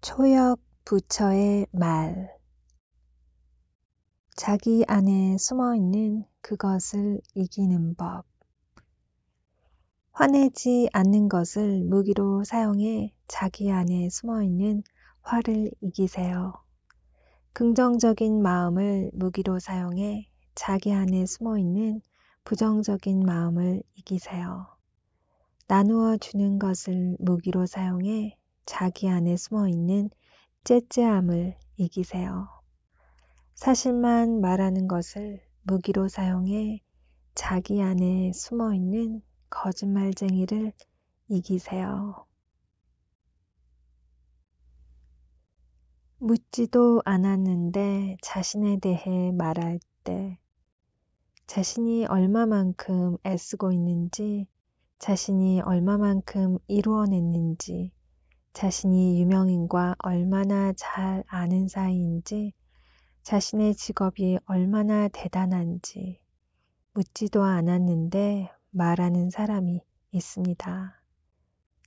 초역 부처의 말. 자기 안에 숨어있는 그것을 이기는 법. 화내지 않는 것을 무기로 사용해 자기 안에 숨어있는 화를 이기세요. 긍정적인 마음을 무기로 사용해 자기 안에 숨어있는 부정적인 마음을 이기세요. 나누어 주는 것을 무기로 사용해 자기 안에 숨어있는 째째함을 이기세요. 사실만 말하는 것을 무기로 사용해 자기 안에 숨어있는 거짓말쟁이를 이기세요. 묻지도 않았는데 자신에 대해 말할 때 자신이 얼마만큼 애쓰고 있는지, 자신이 얼마만큼 이루어냈는지, 자신이 유명인과 얼마나 잘 아는 사이인지, 자신의 직업이 얼마나 대단한지 묻지도 않았는데 말하는 사람이 있습니다.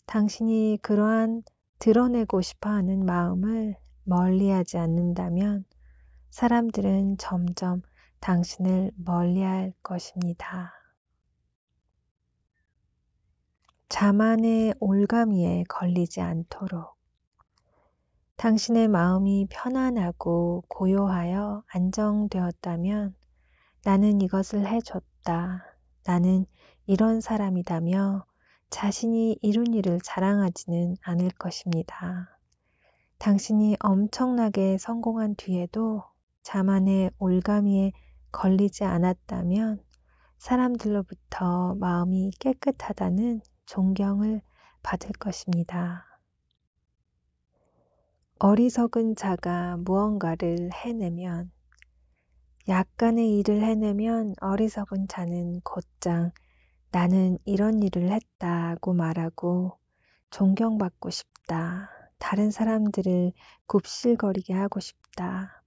당신이 그러한 드러내고 싶어하는 마음을 멀리하지 않는다면 사람들은 점점 당신을 멀리할 것입니다. 자만의 올가미에 걸리지 않도록 당신의 마음이 편안하고 고요하여 안정되었다면 나는 이것을 해줬다. 나는 이런 사람이다며 자신이 이룬 일을 자랑하지는 않을 것입니다. 당신이 엄청나게 성공한 뒤에도 자만의 올가미에 걸리지 않았다면 사람들로부터 마음이 깨끗하다는 존경을 받을 것입니다. 어리석은 자가 무언가를 해내면, 약간의 일을 해내면 어리석은 자는 곧장 나는 이런 일을 했다고 말하고 존경받고 싶다. 다른 사람들을 굽실거리게 하고 싶다.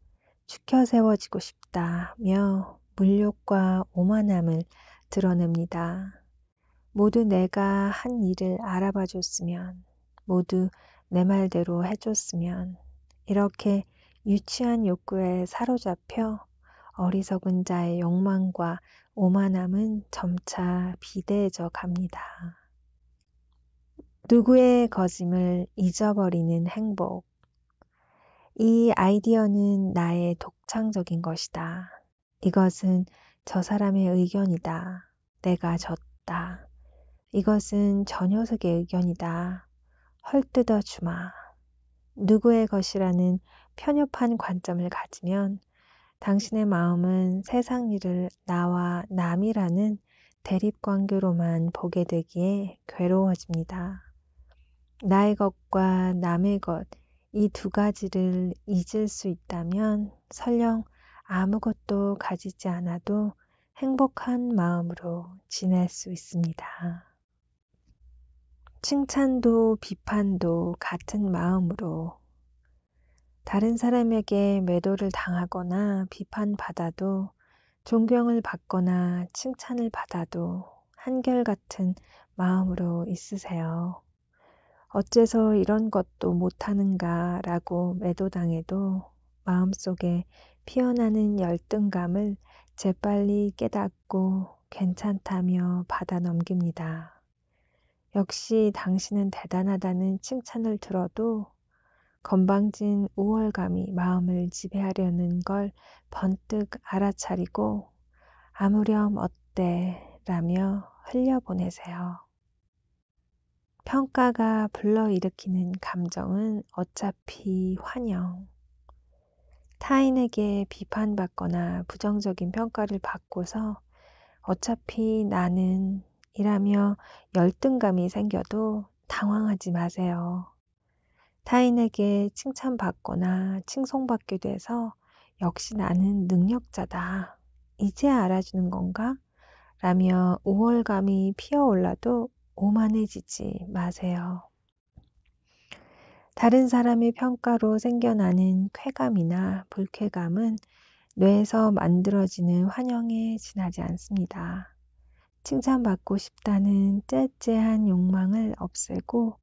추켜 세워지고 싶다며 물욕과 오만함을 드러냅니다. 모두 내가 한 일을 알아봐 줬으면, 모두 내 말대로 해줬으면, 이렇게 유치한 욕구에 사로잡혀 어리석은 자의 욕망과 오만함은 점차 비대해져 갑니다. 누구의 거짓을 잊어버리는 행복. 이 아이디어는 나의 독창적인 것이다. 이것은 저 사람의 의견이다. 내가 졌다. 이것은 저 녀석의 의견이다. 헐뜯어 주마. 누구의 것이라는 편협한 관점을 가지면 당신의 마음은 세상 일을 나와 남이라는 대립관계로만 보게 되기에 괴로워집니다. 나의 것과 남의 것, 이 두 가지를 잊을 수 있다면 설령 아무것도 가지지 않아도 행복한 마음으로 지낼 수 있습니다. 칭찬도 비판도 같은 마음으로 다른 사람에게 매도를 당하거나 비판받아도 존경을 받거나 칭찬을 받아도 한결같은 마음으로 있으세요. 어째서 이런 것도 못하는가 라고 매도당해도 마음속에 피어나는 열등감을 재빨리 깨닫고 괜찮다며 받아 넘깁니다. 역시 당신은 대단하다는 칭찬을 들어도 건방진 우월감이 마음을 지배하려는 걸 번뜩 알아차리고 아무렴 어때 라며 흘려보내세요. 평가가 불러일으키는 감정은 어차피 환영. 타인에게 비판받거나 부정적인 평가를 받고서 어차피 나는 이라며 열등감이 생겨도 당황하지 마세요. 타인에게 칭찬받거나 칭송받게 돼서 역시 나는 능력자다. 이제 알아주는 건가? 라며 우월감이 피어올라도 오만해지지 마세요. 다른 사람의 평가로 생겨나는 쾌감이나 불쾌감은 뇌에서 만들어지는 환영에 지나지 않습니다. 칭찬받고 싶다는 째째한 욕망을 없애고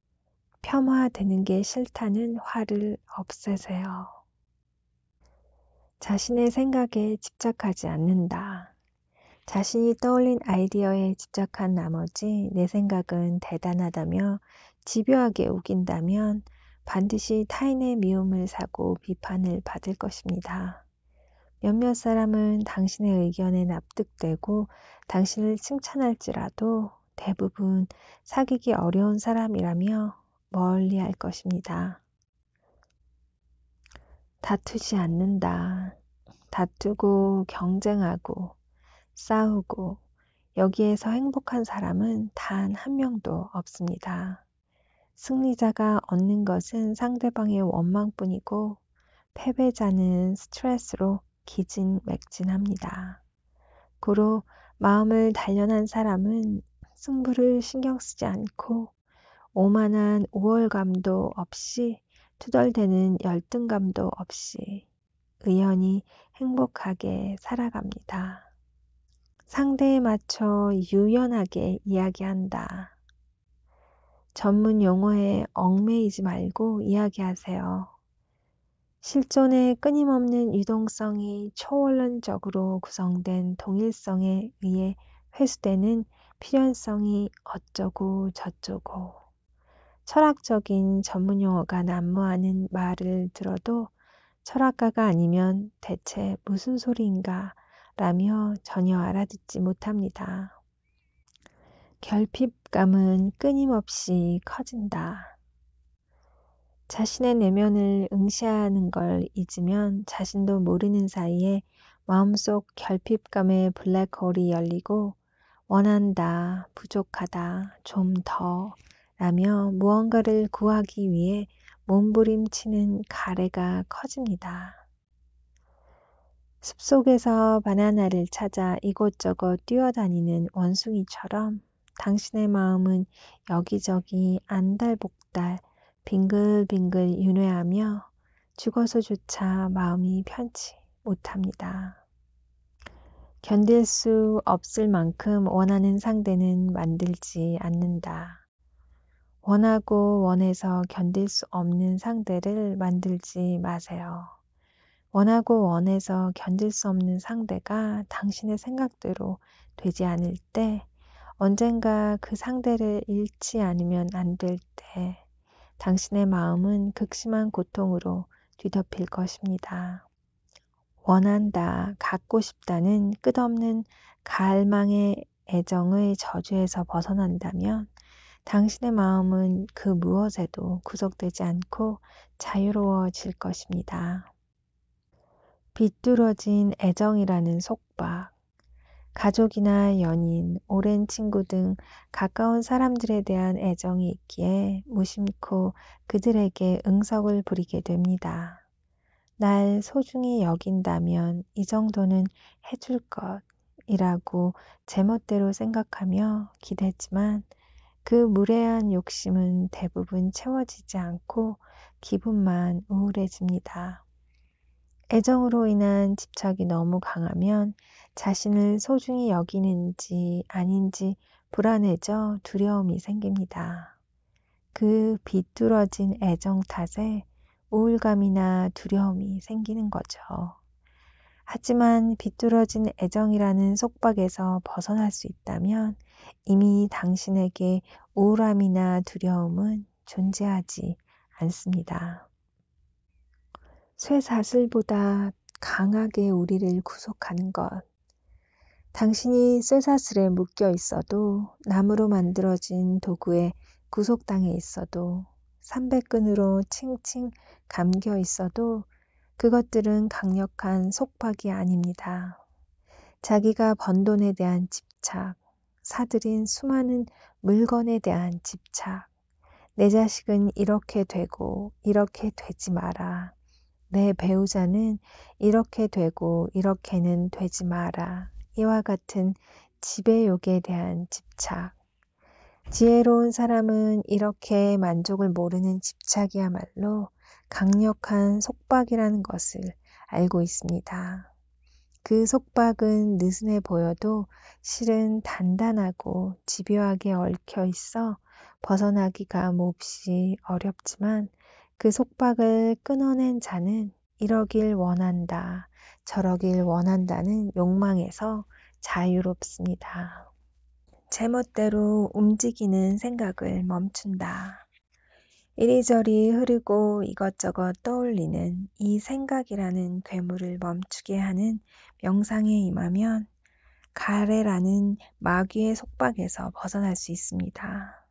폄하되는 게 싫다는 화를 없애세요. 자신의 생각에 집착하지 않는다. 자신이 떠올린 아이디어에 집착한 나머지 내 생각은 대단하다며 집요하게 우긴다면 반드시 타인의 미움을 사고 비판을 받을 것입니다. 몇몇 사람은 당신의 의견에 납득되고 당신을 칭찬할지라도 대부분 사귀기 어려운 사람이라며 멀리할 것입니다. 다투지 않는다. 다투고 경쟁하고 싸우고 여기에서 행복한 사람은 단 한 명도 없습니다. 승리자가 얻는 것은 상대방의 원망뿐이고 패배자는 스트레스로 기진맥진합니다. 고로 마음을 단련한 사람은 승부를 신경 쓰지 않고 오만한 우월감도 없이 투덜대는 열등감도 없이 의연히 행복하게 살아갑니다. 상대에 맞춰 유연하게 이야기한다. 전문 용어에 얽매이지 말고 이야기하세요. 실존의 끊임없는 유동성이 초원론적으로 구성된 동일성에 의해 회수되는 필연성이 어쩌고 저쩌고 철학적인 전문 용어가 난무하는 말을 들어도 철학가가 아니면 대체 무슨 소리인가 라며 전혀 알아듣지 못합니다. 결핍감은 끊임없이 커진다. 자신의 내면을 응시하는 걸 잊으면 자신도 모르는 사이에 마음속 결핍감의 블랙홀이 열리고 원한다, 부족하다, 좀 더 라며 무언가를 구하기 위해 몸부림치는 가래가 커집니다. 숲속에서 바나나를 찾아 이곳저곳 뛰어다니는 원숭이처럼 당신의 마음은 여기저기 안달복달 빙글빙글 윤회하며 죽어서조차 마음이 편치 못합니다. 견딜 수 없을 만큼 원하는 상대는 만들지 않는다. 원하고 원해서 견딜 수 없는 상대를 만들지 마세요. 원하고 원해서 견딜 수 없는 상대가 당신의 생각대로 되지 않을 때 언젠가 그 상대를 잃지 않으면 안 될 때 당신의 마음은 극심한 고통으로 뒤덮일 것입니다. 원한다, 갖고 싶다는 끝없는 갈망의 애정의 저주에서 벗어난다면 당신의 마음은 그 무엇에도 구속되지 않고 자유로워질 것입니다. 비뚤어진 애정이라는 속박, 가족이나 연인, 오랜 친구 등 가까운 사람들에 대한 애정이 있기에 무심코 그들에게 응석을 부리게 됩니다. 날 소중히 여긴다면 이 정도는 해줄 것이라고 제멋대로 생각하며 기대지만 그 무례한 욕심은 대부분 채워지지 않고 기분만 우울해집니다. 애정으로 인한 집착이 너무 강하면 자신을 소중히 여기는지 아닌지 불안해져 두려움이 생깁니다. 그 비뚤어진 애정 탓에 우울감이나 두려움이 생기는 거죠. 하지만 비뚤어진 애정이라는 속박에서 벗어날 수 있다면 이미 당신에게 우울함이나 두려움은 존재하지 않습니다. 쇠사슬보다 강하게 우리를 구속하는 것. 당신이 쇠사슬에 묶여 있어도 나무로 만들어진 도구에 구속당해 있어도 삼백끈으로 칭칭 감겨 있어도 그것들은 강력한 속박이 아닙니다. 자기가 번 돈에 대한 집착, 사들인 수많은 물건에 대한 집착, 내 자식은 이렇게 되고 이렇게 되지 마라. 내 배우자는 이렇게 되고 이렇게는 되지 마라. 이와 같은 지배욕에 대한 집착. 지혜로운 사람은 이렇게 만족을 모르는 집착이야말로 강력한 속박이라는 것을 알고 있습니다. 그 속박은 느슨해 보여도 실은 단단하고 집요하게 얽혀 있어 벗어나기가 몹시 어렵지만 그 속박을 끊어낸 자는 이러길 원한다, 저러길 원한다는 욕망에서 자유롭습니다. 제멋대로 움직이는 생각을 멈춘다. 이리저리 흐르고 이것저것 떠올리는 이 생각이라는 괴물을 멈추게 하는 명상에 임하면 가래라는 마귀의 속박에서 벗어날 수 있습니다.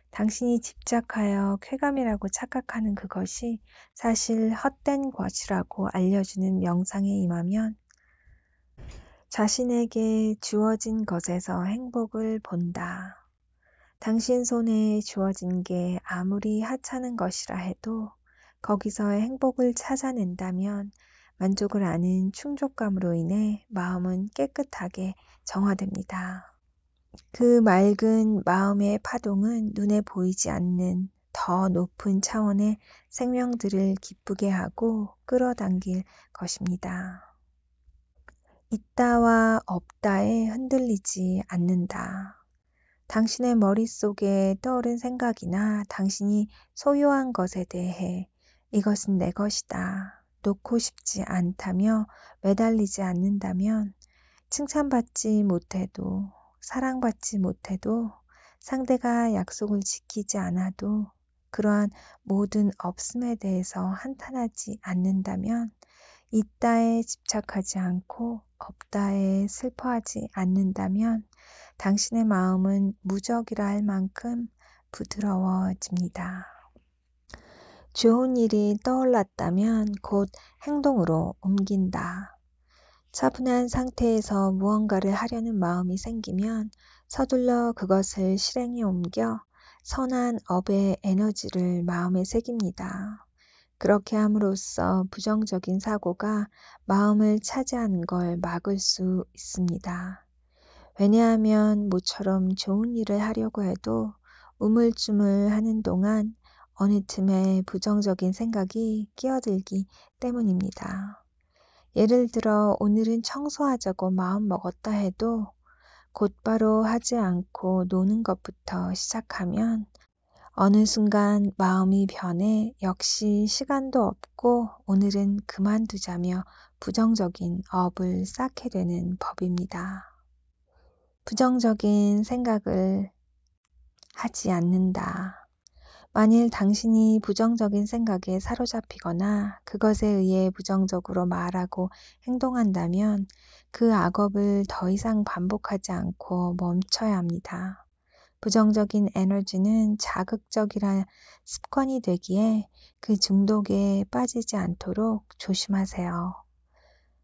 당신이 집착하여 쾌감이라고 착각하는 그것이 사실 헛된 것이라고 알려주는 명상에 임하면 자신에게 주어진 것에서 행복을 본다. 당신 손에 주어진 게 아무리 하찮은 것이라 해도 거기서의 행복을 찾아낸다면 만족을 아는 충족감으로 인해 마음은 깨끗하게 정화됩니다. 그 맑은 마음의 파동은 눈에 보이지 않는 더 높은 차원의 생명들을 기쁘게 하고 끌어당길 것입니다. 있다와 없다에 흔들리지 않는다. 당신의 머릿속에 떠오른 생각이나 당신이 소유한 것에 대해 이것은 내 것이다, 놓고 싶지 않다며 매달리지 않는다면 칭찬받지 못해도 사랑받지 못해도 상대가 약속을 지키지 않아도 그러한 모든 없음에 대해서 한탄하지 않는다면 있다에 집착하지 않고 없다에 슬퍼하지 않는다면 당신의 마음은 무적이라 할 만큼 부드러워집니다. 좋은 일이 떠올랐다면 곧 행동으로 옮긴다. 차분한 상태에서 무언가를 하려는 마음이 생기면 서둘러 그것을 실행에 옮겨 선한 업의 에너지를 마음에 새깁니다. 그렇게 함으로써 부정적인 사고가 마음을 차지하는 걸 막을 수 있습니다. 왜냐하면 모처럼 좋은 일을 하려고 해도 우물쭈물하는 동안 어느 틈에 부정적인 생각이 끼어들기 때문입니다. 예를 들어 오늘은 청소하자고 마음먹었다 해도 곧바로 하지 않고 노는 것부터 시작하면 어느 순간 마음이 변해 역시 시간도 없고 오늘은 그만두자며 부정적인 업을 쌓게 되는 법입니다. 부정적인 생각을 하지 않는다. 만일 당신이 부정적인 생각에 사로잡히거나 그것에 의해 부정적으로 말하고 행동한다면 그 악업을 더 이상 반복하지 않고 멈춰야 합니다. 부정적인 에너지는 자극적이라 습관이 되기에 그 중독에 빠지지 않도록 조심하세요.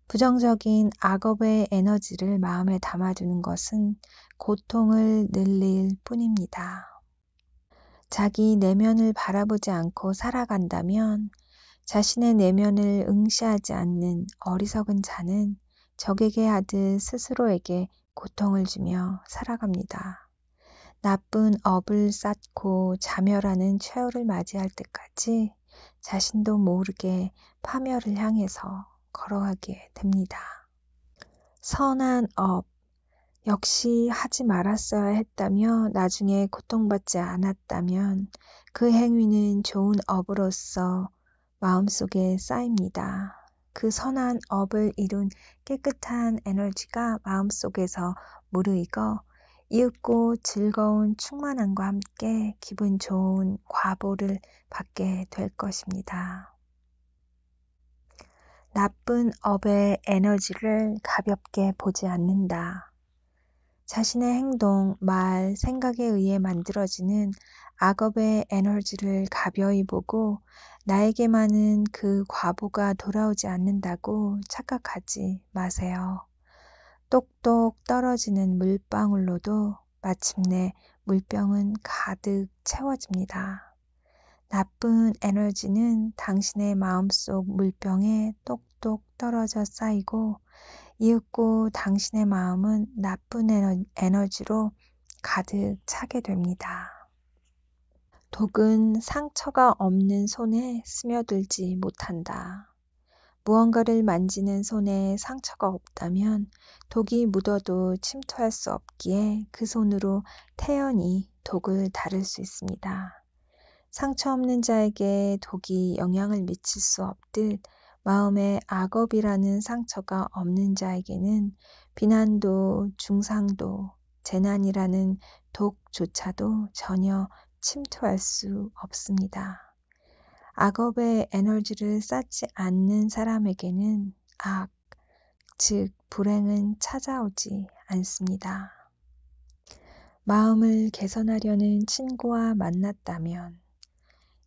부정적인 악업의 에너지를 마음에 담아두는 것은 고통을 늘릴 뿐입니다. 자기 내면을 바라보지 않고 살아간다면 자신의 내면을 응시하지 않는 어리석은 자는 적에게 하듯 스스로에게 고통을 주며 살아갑니다. 나쁜 업을 쌓고 자멸하는 최후를 맞이할 때까지 자신도 모르게 파멸을 향해서 걸어가게 됩니다. 선한 업, 역시 하지 말았어야 했다며 나중에 고통받지 않았다면 그 행위는 좋은 업으로서 마음속에 쌓입니다. 그 선한 업을 이룬 깨끗한 에너지가 마음속에서 무르익어 이윽고 즐거운 충만함과 함께 기분 좋은 과보를 받게 될 것입니다. 나쁜 업의 에너지를 가볍게 보지 않는다. 자신의 행동, 말, 생각에 의해 만들어지는 악업의 에너지를 가벼이 보고 나에게만은 그 과보가 돌아오지 않는다고 착각하지 마세요. 똑똑 떨어지는 물방울로도 마침내 물병은 가득 채워집니다. 나쁜 에너지는 당신의 마음속 물병에 똑똑 떨어져 쌓이고 이윽고 당신의 마음은 나쁜 에너지로 가득 차게 됩니다. 독은 상처가 없는 손에 스며들지 못한다. 무언가를 만지는 손에 상처가 없다면 독이 묻어도 침투할 수 없기에 그 손으로 태연히 독을 다룰 수 있습니다. 상처 없는 자에게 독이 영향을 미칠 수 없듯 마음에 악업이라는 상처가 없는 자에게는 비난도 중상도 재난이라는 독조차도 전혀 침투할 수 없습니다. 악업의 에너지를 쌓지 않는 사람에게는 악, 즉 불행은 찾아오지 않습니다. 마음을 개선하려는 친구와 만났다면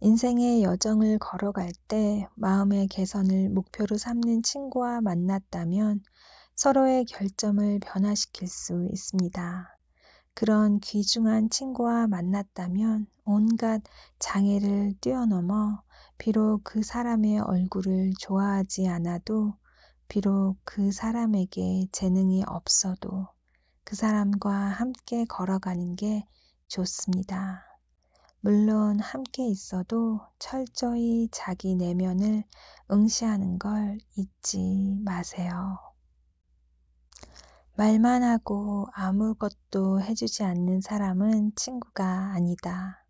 인생의 여정을 걸어갈 때 마음의 개선을 목표로 삼는 친구와 만났다면 서로의 결점을 변화시킬 수 있습니다. 그런 귀중한 친구와 만났다면 온갖 장애를 뛰어넘어 비록 그 사람의 얼굴을 좋아하지 않아도 비록 그 사람에게 재능이 없어도 그 사람과 함께 걸어가는 게 좋습니다. 물론 함께 있어도 철저히 자기 내면을 응시하는 걸 잊지 마세요. 말만 하고 아무것도 해주지 않는 사람은 친구가 아니다.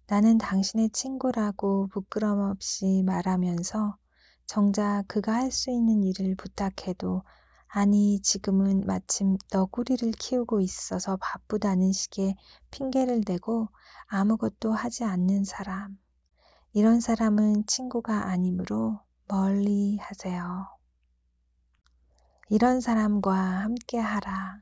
나는 당신의 친구라고 부끄럼 없이 말하면서 정작 그가 할 수 있는 일을 부탁해도 아니 지금은 마침 너구리를 키우고 있어서 바쁘다는 식의 핑계를 대고 아무것도 하지 않는 사람. 이런 사람은 친구가 아니므로 멀리 하세요. 이런 사람과 함께 하라.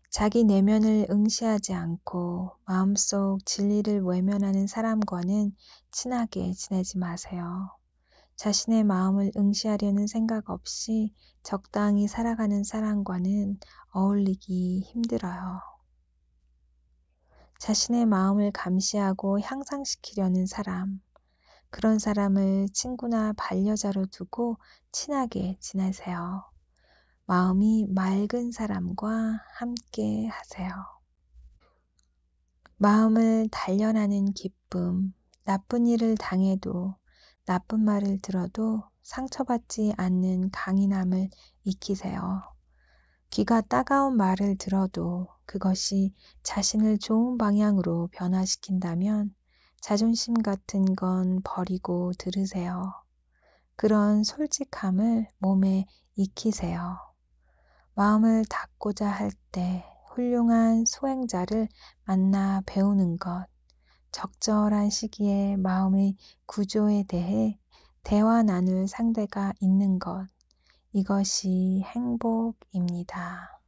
자기 내면을 응시하지 않고 마음속 진리를 외면하는 사람과는 친하게 지내지 마세요. 자신의 마음을 응시하려는 생각 없이 적당히 살아가는 사람과는 어울리기 힘들어요. 자신의 마음을 감시하고 향상시키려는 사람, 그런 사람을 친구나 반려자로 두고 친하게 지내세요. 마음이 맑은 사람과 함께 하세요. 마음을 단련하는 기쁨, 나쁜 일을 당해도 나쁜 말을 들어도 상처받지 않는 강인함을 익히세요. 귀가 따가운 말을 들어도 그것이 자신을 좋은 방향으로 변화시킨다면 자존심 같은 건 버리고 들으세요. 그런 솔직함을 몸에 익히세요. 마음을 닫고자 할 때 훌륭한 소행자를 만나 배우는 것, 적절한 시기에 마음의 구조에 대해 대화 나눌 상대가 있는 것, 이것이 행복입니다.